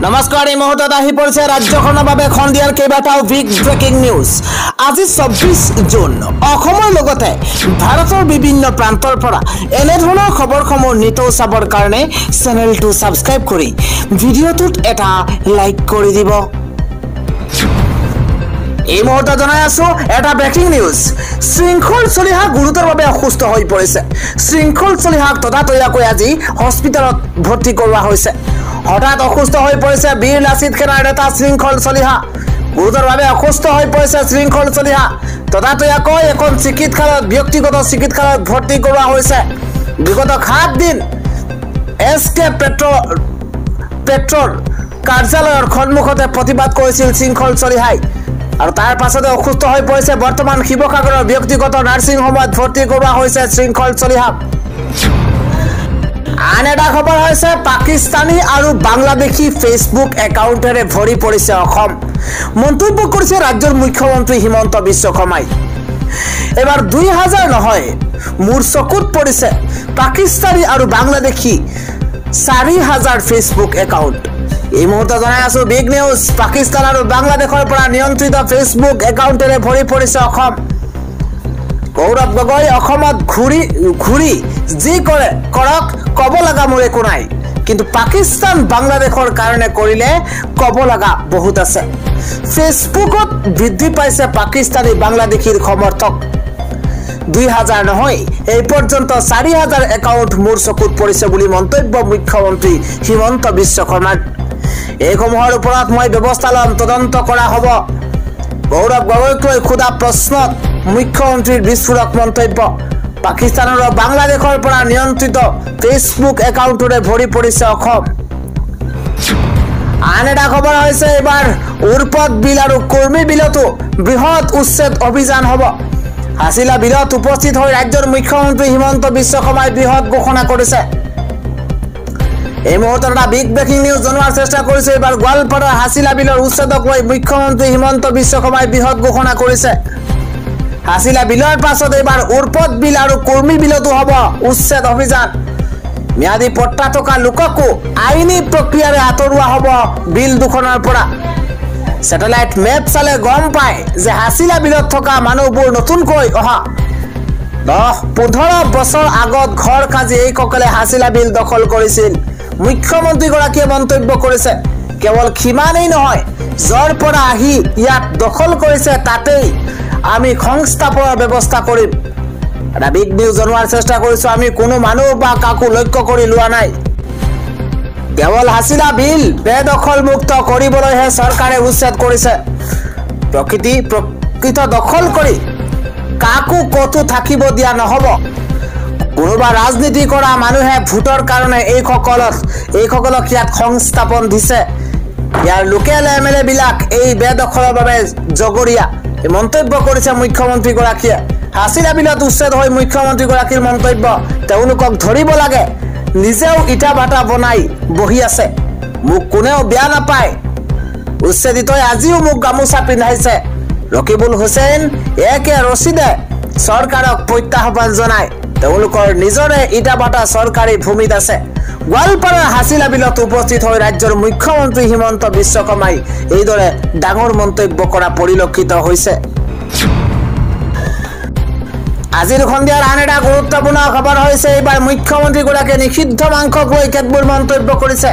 নমস্কাৰ এই মুহূৰ্তত আহি পৰিছে ৰাজ্যখনৰ বাবে খন্দিয়াৰ কেইবাটাও বিগ ব্ৰেকিং নিউজ। আজি 24 জুন অসমৰ লগতে ভাৰতৰ বিভিন্ন প্ৰান্তৰ পৰা এনে ধৰণৰ খবৰসমূহ নিতৌ চাবৰ কাৰণে চেনেলটো সাবস্ক্ৰাইব কৰি ভিডিঅ'টোত এটা লাইক কৰি দিব। এই মুহূৰ্তত জনাই আছো এটা ব্ৰেকিং নিউজ। শৃংখল চলিহা গুৰুতৰভাৱে অসুস্থ হৈ পৰিছে। শৃংখল চলিহাক ততাতৈয়াকৈ আজি হস্পিটেলত ভৰ্তি কৰোৱা হৈছে। হঠাৎ অসুস্থ হৈ পৰিছে বীৰ লাচিত সেনাৰ নেতা শৃংখল চলিহা। গুৰুতৰভাৱে অসুস্থ হৈ পৰিছে শৃংখল চলিহা। ততাতৈয়াকৈ এখন চিকিৎসালয়ত ব্যক্তিগত চিকিৎসালয়ত ভৰ্তি কৰোৱা হৈছে। বিগত 7 দিন SK পেট্ৰল কাৰ্যালয়ৰ সন্মুখতে প্ৰতিবাদ কৰিছিল শৃংখল চলিহাই আৰু তাৰ পাছতে অসুস্থ হৈ পৰিছে। বৰ্তমান শিৱসাগৰৰ ব্যক্তিগত নাৰ্ছিং হোমত ভৰ্তি কৰোৱা হৈছে শৃংখল চলিহাক। আন এটা খবৰ হৈছে পাকিস্তানী আৰু বাংলাদেশী ফেচবুক একাউণ্টেৰে ভৰি পৰিছে অসম। মন্তব্য কৰিছে ৰাজ্যৰ মুখ্যমন্ত্ৰী হিমন্ত বিশ্ব শৰ্মাই। এবাৰ 2000 নহয়, মোৰ চকুত পৰিছে পাকিস্তানী আৰু বাংলাদেশী 4000 ফেচবুক একাউণ্ট। এই মুহূৰ্তত জনাই আছো বিগ নিউজ। পাকিস্তান আৰু বাংলাদেশৰ পৰা নিয়ন্ত্ৰিত ফেচবুক একাউণ্টেৰে ভৰি পৰিছে অসম। গৌৰৱ গগৈ অসমত ঘূৰি যি কৰে কৰক, কব লগা মোৰ একো নাই, কিন্তু পাকিস্তান বাংলাদেশৰ কাৰণে কৰিলে কব লগা বহুত আছে। ফেচবুকত বৃদ্ধি পাইছে পাকিস্তানী বাংলাদেশীৰ সমৰ্থক। 2000 নহয়, এই পৰ্যন্ত 4000 একাউণ্ট মোৰ চকুত পৰিছে বুলি মন্তব্য মুখ্যমন্ত্ৰী হিমন্ত বিশ্ব শৰ্মাৰ। এইসমূহৰ ওপৰত মই ব্যৱস্থা ল'ম, তদন্ত কৰা হ'ব। গৌৰৱ গগৈক লৈ সোধা প্ৰশ্নত মুখ্যমন্ত্ৰীৰ বিস্ফোৰক মন্তব্য। পাকিস্তান আৰু বাংলাদেশৰ পৰা নিয়ন্ত্ৰিত ফেচবুক একাউণ্টৰে ভৰি পৰিছে অসম। আন এটা খবৰ হৈছে এইবাৰ উৰ্পদ বিল আৰু কৰ্মী বিলতো বৃহৎ উচ্ছেদ অভিযান হ'ব। হাছিলা বিলত উপস্থিত হৈ ৰাজ্যৰ মুখ্যমন্ত্ৰী হিমন্ত বিশ্ব শৰ্মাই বৃহৎ ঘোষণা কৰিছে। এই মুহূৰ্তত এটা বিগ ব্ৰেকিং নিউজ জনোৱাৰ চেষ্টা কৰিছে। এইবাৰ গোৱালপাৰাৰ হাছিলা বিলৰ উচ্ছেদক লৈ মুখ্যমন্ত্ৰী হিমন্ত বিশ্ব শৰ্মাই বৃহৎ ঘোষণা কৰিছে। হাছিলা বিলৰ পাছত এইবাৰ উৰ্পদ বিল আৰু কৰ্মী বিলতো হ'ব উচ্ছেদ অভিযান। ম্যাদী পট্টা থকা লোককো আইনী প্ৰক্ৰিয়াৰে আঁতৰোৱা হ'ব বিল দুখনৰ পৰা। ছেটেলাইট মেপ চালে গম পায় যে হাছিলা বিলত থকা মানুহবোৰ নতুনকৈ অহা 10-15 বছৰ আগত ঘৰ সাজি এইসকলে হাছিলা বিল দখল কৰিছিল। মুখ্যমন্ত্ৰীগৰাকীয়ে মন্তব্য কৰিছে, কেৱল সিমানেই নহয়, য'ৰ পৰা আহি ইয়াত দখল কৰিছে তাতেই আমি সংস্থাপনৰ ব্যৱস্থা কৰিম। এটা বিগ নিউজ জনোৱাৰ চেষ্টা কৰিছো। আমি কোনো মানুহ বা কাকো লক্ষ্য কৰি লোৱা নাই। কেৱল হাছিলা বিল বেদখল মুক্ত কৰিবলৈহে চৰকাৰে উচ্ছেদ কৰিছে। প্ৰকৃত দখল কৰি কাকো কতো থাকিব দিয়া নহ'ব। কোনোবা ৰাজনীতি কৰা মানুহে ভোটৰ কাৰণে এইসকলক ইয়াত সংস্থাপন দিছে। ইয়াৰ লোকেল MLA বিলাক এই বেদখলৰ বাবে জগৰীয়া মন্তব্য কৰিছে মুখ্যমন্ত্ৰীগৰাকীয়ে। হাছিলা বিলত উচ্ছেদ হৈ মুখ্যমন্ত্ৰীগৰাকীৰ মন্তব্য, তেওঁলোকক ধৰিব লাগে, নিজেও ইটা ভাটা বনাই বহি আছে, মোক কোনেও বেয়া নাপায়। উচ্ছেদিতই আজিও মোক গামোচা পিন্ধাইছে। ৰকিবুল হুছেইন একে ৰচিদে চৰকাৰক প্ৰত্যাহ্বান জনায়, তেওঁলোকৰ নিজৰে ইটা ভাটা চৰকাৰী ভূমিত আছে। গোৱালপাৰাৰ হাছিলা বিলত উপস্থিত হৈ ৰাজ্যৰ মুখ্যমন্ত্ৰী হিমন্ত বিশ্ব শৰ্মাই এইদৰে ডাঙৰ মন্তব্য কৰা পৰিলক্ষিত হৈছে। আজিৰ সন্ধিয়াৰ আন এটা গুৰুত্বপূৰ্ণ খবৰ হৈছে এইবাৰ মুখ্যমন্ত্ৰীগৰাকীয়ে নিষিদ্ধ মাংসক লৈ কেতবোৰ মন্তব্য কৰিছে।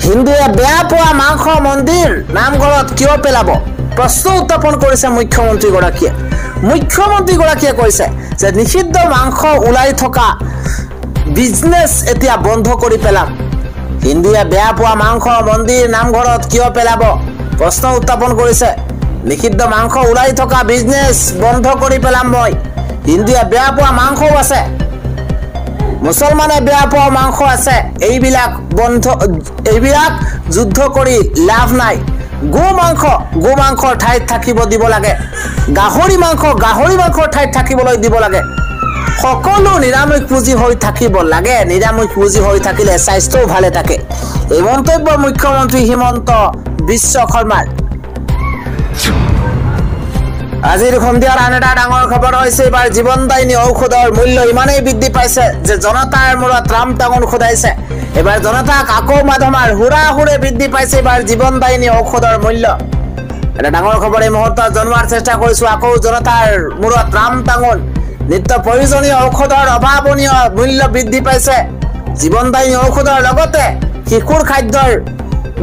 হিন্দুৱে বেয়া পোৱা মাংস মন্দিৰ নামঘৰত কিয় পেলাব, প্ৰশ্ন উত্থাপন কৰিছে মুখ্যমন্ত্ৰীগৰাকীয়ে। মুখ্যমন্ত্ৰীগৰাকীয়ে কৈছে যে নিষিদ্ধ মাংস ওলাই থকা বিজনেছ এতিয়া বন্ধ কৰি পেলাম। হিন্দুৱে বেয়া পোৱা মাংস মন্দিৰ নামঘৰত কিয় পেলাব, প্ৰশ্ন উত্থাপন কৰিছে। নিষিদ্ধ মাংস ওলাই থকা বিজনেছ বন্ধ কৰি পেলাম মই। হিন্দুৱে বেয়া পোৱা মাংসও আছে, মুছলমানে বেয়া পোৱা মাংস আছে। এইবিলাক যুদ্ধ কৰি লাভ নাই। গো মাংসৰ ঠাইত থাকিব দিব লাগে। গাহৰি মাংসৰ ঠাইত থাকিবলৈ দিব লাগে। সকলো নিৰামিষভোজী হৈ থাকিব লাগে। নিৰামিষভোজী হৈ থাকিলে স্বাস্থ্যও ভালে থাকে। এই মন্তব্য মুখ্যমন্ত্ৰী হিমন্ত বিশ্ব শৰ্মাৰ। আজিৰ সন্ধিয়াৰ আন এটা ডাঙৰ খবৰ হৈছে এইবাৰ জীৱনদায়িনী ঔষধৰ মূল্য ইমানেই বৃদ্ধি পাইছে যে জনতাৰ মূৰত ৰাম টাঙন খুদাইছে। এবাৰ জনতাক আকৌ মাধমাৰ হুৰে বৃদ্ধি পাইছে এবাৰ জীৱনদায়িনী ঔষধৰ মূল্য। এটা ডাঙৰ খবৰ এই মুহূৰ্তত জনোৱাৰ চেষ্টা কৰিছো। আকৌ জনতাৰ মূৰত ৰাম টাঙোন। নিত্য প্ৰয়োজনীয় ঔষধৰ অভাৱনীয় মূল্য বৃদ্ধি পাইছে। জীৱনদায়িনী ঔষধৰ লগতে শিশুৰ খাদ্যৰ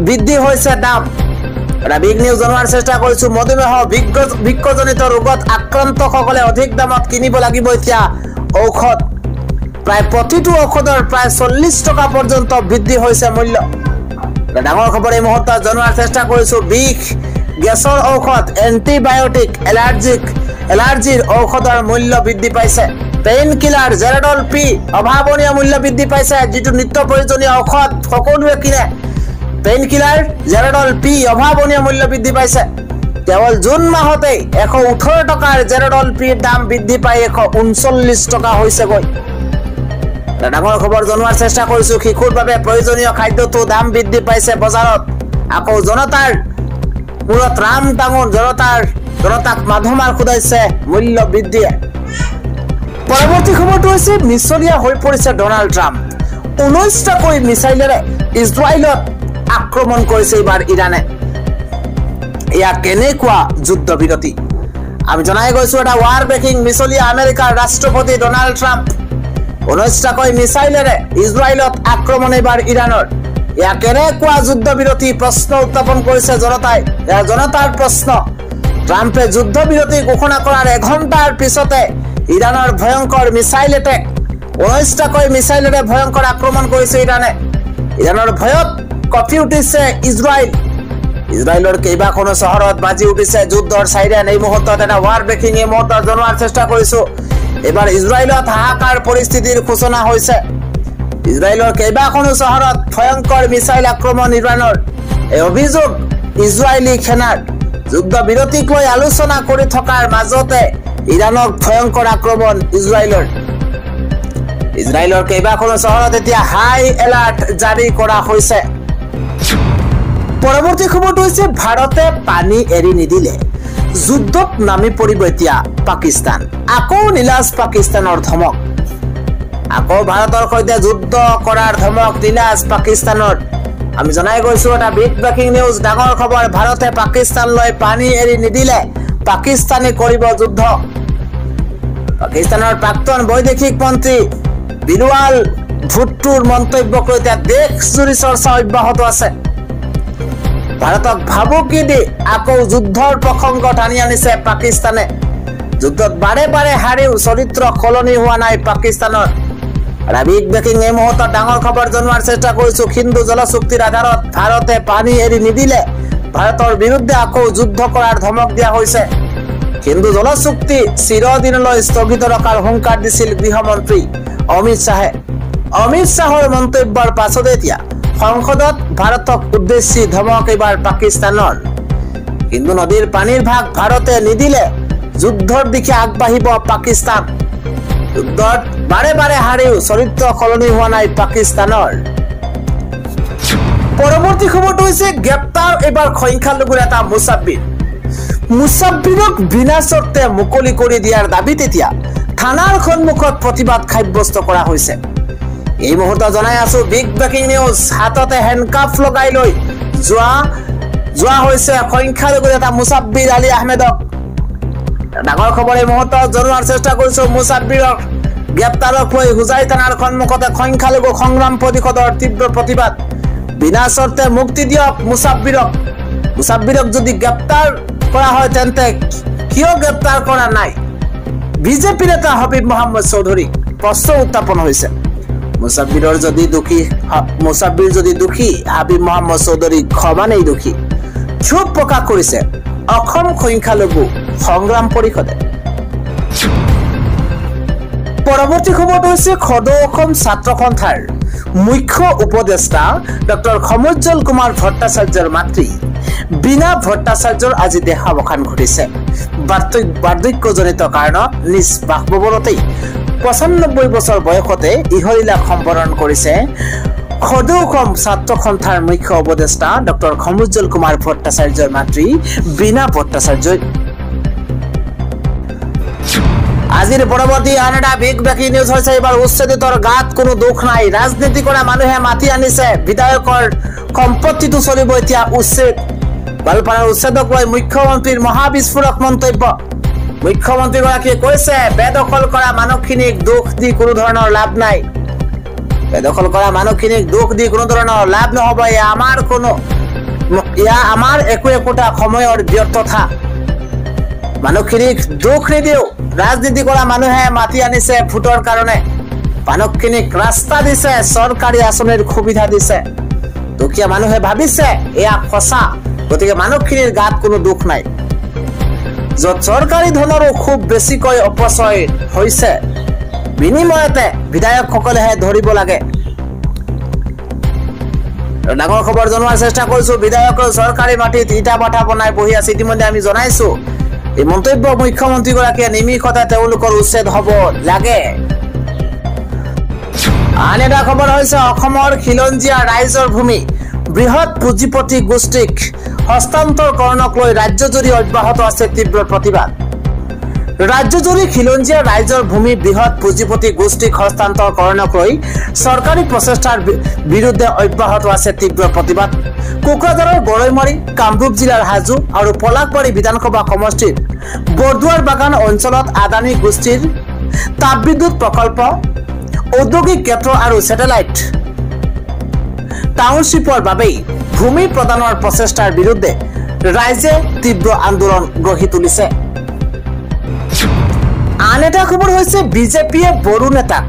বৃদ্ধি হৈছে দাম। এটা বিগ নিউজ জনোৱাৰ চেষ্টা কৰিছো। মধুমেহ বৃক্কজনিত ৰোগত আক্ৰান্তসকলে অধিক দামত কিনিব লাগিব এতিয়া ঔষধ। প্ৰায় প্ৰতিটো ঔষধৰ প্ৰায় 40 টকা পৰ্যন্ত বৃদ্ধি হৈছে মূল্য। ডাঙৰ খবৰ এই মুহূৰ্তত জনোৱাৰ চেষ্টা কৰিছো। বিষ গেছৰ ঔষধ, এন্টিবায়োটিক, এলাৰ্জিৰ ঔষধৰ মূল্য বৃদ্ধি পাইছে। পেইন কিলাৰ জেৰাডল পি অভাৱনীয় মূল্য বৃদ্ধি পাইছে। যিটো নিত্য প্ৰয়োজনীয় ঔষধ সকলোৱে কিনে, পেইন কিলাৰ জেৰাডল পি অভাৱনীয় মূল্য বৃদ্ধি পাইছে। কেৱল জুন মাহতেই 118 টকাৰ জেৰাডল পিৰ দাম বৃদ্ধি পাই 139 টকা হৈছেগৈ। ডাঙৰ খবৰ জনোৱাৰ চেষ্টা কৰিছো। শিশুৰ বাবে প্ৰয়োজনীয় খাদ্যটো দাম বৃদ্ধি পাইছে বজাৰত। আকৌ জনতাৰ মূৰত ৰাম টাঙোন। জনতাক মাধমাৰ খুদাইছে মূল্য বৃদ্ধিয়ে। পৰৱৰ্তী খবৰটো হৈছে মিছলীয়া হৈ পৰিছে ডনাল্ড ট্ৰাম্প। 19টাকৈ মিছাইলেৰে ইজৰাইলত আক্ৰমণ কৰিছে এইবাৰ ইৰাণে। এয়া কেনেকুৱা যুদ্ধ বিৰতি আমি জনাই গৈছো। এটা ৱাৰ ব্ৰেকিং মিছলীয়া আমেৰিকাৰ ৰাষ্ট্ৰপতি ডনাল্ড ট্ৰাম্প 19টাকৈ মিছাইলেৰে ইজৰাইলত আক্ৰমণ এইবাৰ ইৰাণৰ। এয়া কেনেকুৱা যুদ্ধ বিৰতি প্ৰশ্ন উত্থাপন কৰিছে জনতাই। এয়া জনতাৰ প্ৰশ্ন। ট্ৰাম্পে যুদ্ধ বিৰতি ঘোষণা কৰাৰ এঘণ্টাৰ পিছতে ইৰাণৰ ভয়ংকৰ মিছাইল এটেক। 19টাকৈ মিছাইলেৰে ভয়ংকৰ আক্ৰমণ কৰিছে ইৰাণে। ইৰাণৰ ভয়ত কঁপি উঠিছে ইজৰাইলৰ কেইবাখনো চহৰত বাজি উঠিছে যুদ্ধৰ চাইৰেন। এই মুহূৰ্তত এটা ৱাৰ ব্ৰেকিং এই মুহূৰ্তত জনোৱাৰ চেষ্টা কৰিছো। এবাৰ ইজৰাইলত হাহাকাৰ পৰিস্থিতিৰ সূচনা হৈছে। ইজৰাইলৰ কেইবাখনো চহৰত ভয়ংকৰ মিছাইল আক্ৰমণ ইৰাণৰ। এই অভিযোগ ইজৰাইলী সেনাৰ। যুদ্ধ বিৰতিক লৈ আলোচনা কৰি থকাৰ মাজতে ইৰাণক ভয়ংকৰ আক্ৰমণ ইজৰাইলৰ কেইবাখনো চহৰত এতিয়া হাই এলাৰ্ট জাৰি কৰা হৈছে। পৰৱৰ্তী খবৰটো হৈছে ভাৰতে পানী এৰি নিদিলে যুদ্ধত নামি পৰিব এতিয়া পাকিস্তান। আকৌ নিলাজ পাকিস্তানৰ ধমক। আকৌ ভাৰতৰ সৈতে যুদ্ধ কৰাৰ ধমক নিলাজ পাকিস্তানৰ। আমি জনাই গৈছো এটা বিগ ব্ৰেকিং নিউজ ডাঙৰ খবৰ। ভাৰতে পাকিস্তানলৈ পানী এৰি নিদিলে পাকিস্তানে কৰিব যুদ্ধ। পাকিস্তানৰ প্ৰাক্তন বৈদেশিক মন্ত্ৰী বিলৱাল ভুট্টোৰ মন্তব্যক লৈ এতিয়া দেশজুৰি চৰ্চা অব্যাহত আছে। ভাৰতক ভাবুকি দি আকৌ যুদ্ধৰ প্ৰসংগ টানি আনিছে পাকিস্তানে। যুদ্ধত বাৰে হাৰিও চৰিত্ৰ সলনি হোৱা নাই পাকিস্তানৰ। বিগ ব্ৰেকিং এই মুহূৰ্তত ডাঙৰ খবৰ জনোৱাৰ চেষ্টা কৰিছো। সিন্ধু জল চুক্তিৰ আধাৰত ভাৰতে পানী এৰি নিদিলে ভাৰতৰ বিৰুদ্ধে আকৌ যুদ্ধ কৰাৰ ধমক দিয়া হৈছে। সিন্ধু জল চুক্তি চিৰদিনলৈ স্থগিত ৰখাৰ হুংকাৰ দিছিল গৃহমন্ত্ৰী অমিত শ্বাহে। অমিত শ্বাহৰ মন্তব্যৰ পাছতে এতিয়া সংসদত ভাৰতক উদ্দেশ্যি ধমক এইবাৰ পাকিস্তানৰ। সিন্ধু নদীৰ পানীৰ ভাগ ভাৰতে নিদিলে যুদ্ধৰ দিশে আগবাঢ়িব পাকিস্তান। যুদ্ধত বাৰে হাৰিও চৰিত্ৰ সলনি হোৱা নাই পাকিস্তানৰ। পৰৱৰ্তী খবৰটো হৈছে গ্ৰেপ্তাৰ এইবাৰ সংখ্যালঘুৰ এটা মুছাব্বিৰক বিনা চৰ্তে মুকলি কৰি দিয়াৰ দাবীত এতিয়া থানাৰ সন্মুখত প্ৰতিবাদ সাব্যস্ত কৰা হৈছে। এই মুহূৰ্তত জনাই আছো বিগ ব্ৰেকিং নিউজ। হাততে হেণ্ডকাফ লগাই লৈ যোৱা হৈছে সংখ্যালঘুৰ এটা মুছাব্বিৰ আলী আহমেদক। ডাঙৰ খবৰ এই মুহূৰ্তত জনোৱাৰ চেষ্টা কৰিছো। মুছাব্বিৰক গ্ৰেপ্তাৰক লৈ হুজাই থানাৰ সন্মুখতে সংখ্যালঘু সংগ্ৰাম পৰিষদৰ তীব্ৰ প্ৰতিবাদ। বিনা চৰ্তে মুক্তি দিয়ক মুছাব্বিৰক যদি গ্ৰেপ্তাৰ কৰা হয় তেন্তে কিয় গ্ৰেপ্তাৰ কৰা নাই বিজেপি নেতা হাবিব মহম্মদ চৌধুৰী? প্ৰশ্ন উত্থাপন হৈছে। মুছাব্বিৰ যদি দোষী হাবিব মহম্মদ চৌধুৰী সমানেই দোষী। ক্ষোভ প্ৰকাশ কৰিছে অসম সংখ্যালঘু সংগ্ৰাম পৰিষদে। পৰৱৰ্তী খবৰটো হৈছে সদৌ অসম ছাত্ৰ সন্থাৰ মুখ্য উপদেষ্টা ডক্টৰ সমুজ্জ্বল কুমাৰ ভট্টাচাৰ্যৰ মাতৃ বীণা ভট্টাচাৰ্যৰ আজি দেহাৱসান ঘটিছে। বাৰ্ধক্যজনিত কাৰণত নিজ বাসভৱনতেই 95 বছৰ বয়সতে ইহলীলাক সম্পন্ন কৰিছে সদৌ অসম ছাত্ৰ সন্থাৰ মুখ্য উপদেষ্টা ডক্টৰ সমুজ্জ্বল কুমাৰ ভট্টাচাৰ্যৰ মাতৃ বীণা ভট্টাচাৰ্যই। আজিৰ পৰৱৰ্তী আন এটা বিগ ব্ৰেকিং নিউজ হৈছে এবাৰ উচ্ছেদিতৰ গাত কোনো দুখ নাই ৰাজনীতি কৰা মানুহে মাতি আনিছে বিধায়কৰ সম্পত্তিটো চলিব এতিয়া উচ্ছেদ গোৱালপাৰাৰ উচ্ছেদক লৈ মুখ্যমন্ত্ৰীৰ মহাবিস্ফোৰক মন্তব্য মুখ্যমন্ত্ৰীগৰাকীয়ে কৈছে বেদখল কৰা মানুহখিনিক দুখ দি কোনো ধৰণৰ লাভ নাই বেদখল কৰা মানুহখিনিক দুখ দি কোনো ধৰণৰ লাভ নহব আমাৰ একোটা সময়ৰ ব্যৰ্থতা মানুহখিনিক দুখ নিদিও ৰাজনীতি কৰা মানুহে মাতি আনিছে ভোটৰ কাৰণে মানুহখিনিক ৰাস্তা দিছে চৰকাৰী আঁচনিৰ সুবিধা দিছে দুখীয়া মানুহে ভাবিছে এয়া সঁচা গতিকে মানুহখিনিৰ গাত কোনো দুখ নাই য'ত চৰকাৰী ধনৰো খুব বেছিকৈ অপচয় হৈছে বিনিময়তে বিধায়কসকলেহে ধৰিব লাগে ডাঙৰ খবৰ জনোৱাৰ চেষ্টা কৰিছো বিধায়কৰ চৰকাৰী মাটিত ইটা ভাটা বনাই বহি আছে ইতিমধ্যে আমি জনাইছো এই মন্তব্য মুখ্যমন্ত্ৰীগৰাকীয়ে নিমিষতে তেওঁলোকৰ উচ্ছেদ হ'ব লাগে আন এটা খবৰ হৈছে অসমৰ খিলঞ্জীয়া ৰাইজৰ ভূমি বৃহৎ পুঁজিপতি গোষ্ঠীক হস্তান্তৰকৰণক লৈ ৰাজ্যজুৰি অব্যাহত আছে তীব্ৰ প্ৰতিবাদ ৰাজ্যজুৰি খিলঞ্জীয়া ৰাইজৰ ভূমি বৃহৎ পুঁজিপতি গোষ্ঠীক হস্তান্তৰকৰণক লৈ চৰকাৰী প্ৰচেষ্টাৰ বিৰুদ্ধে অব্যাহত আছে তীব্ৰ প্ৰতিবাদ কোকৰাঝাৰৰ গৰৈমাৰী কামৰূপ জিলাৰ হাজো আৰু পলাকবাৰী বিধানসভা সমষ্টিৰ বৰদুৱাৰ বাগান অঞ্চলত আদানী গোষ্ঠীৰ তাপবিদ্যুৎ প্ৰকল্প ঔদ্যোগিক ক্ষেত্ৰ আৰু স্যাটেলাইট টাউনশ্বিপৰ বাবে ভূমি প্ৰদানৰ প্ৰচেষ্টাৰ বিৰুদ্ধে ৰাইজে তীব্ৰ আন্দোলন গঢ়ি তুলিছে আন এটা খবৰ হৈছে বিজেপিয়ে বড়ো নেতাক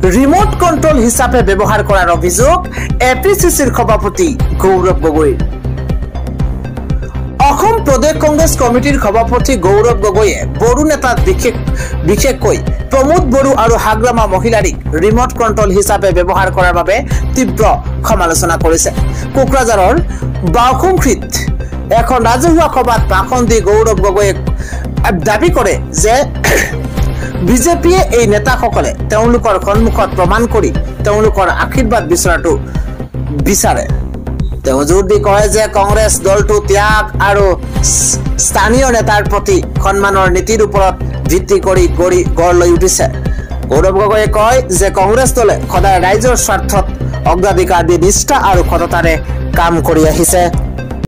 ৰিমোট কন্ট্ৰোল হিচাপে ব্যৱহাৰ কৰাৰ অভিযোগ এপিচিচিৰ সভাপতি গৌৰৱ গগৈ অসম প্ৰদেশ কংগ্ৰেছ কমিটিৰ সভাপতি গৌৰৱ গগৈয়ে বড়ো নেতাক বিশেষকৈ প্ৰমোদ বড়ো আৰু হাগ্ৰামা মহিলাৰীক ৰিমোট কন্ট্ৰোল হিচাপে ব্যৱহাৰ কৰাৰ বাবে তীব্ৰ সমালোচনা কৰিছে কোকৰাঝাৰৰ বাউখুংখৃত এখন ৰাজহুৱা সভাত ভাষণ দি গৌৰৱ গগৈয়ে দাবী কৰে যে বিজেপিয়ে এই নেতাসকলে তেওঁলোকৰ সন্মুখত প্ৰমাণ কৰি তেওঁলোকৰ আশীৰ্বাদ বিচৰাটো বিচাৰে তেওঁ জোৰ দি কয় যে কংগ্ৰেছ দলটো ত্যাগ আৰু স্থানীয় নেতাৰ প্ৰতি সন্মানৰ নীতিৰ ওপৰত ভিত্তি কৰি গঢ় লৈ উঠিছে গৌৰৱ গগৈয়ে কয় যে কংগ্ৰেছ দলে সদায় ৰাইজৰ স্বাৰ্থত অগ্ৰাধিকাৰ দি নিষ্ঠা আৰু সততাৰে কাম কৰি আহিছে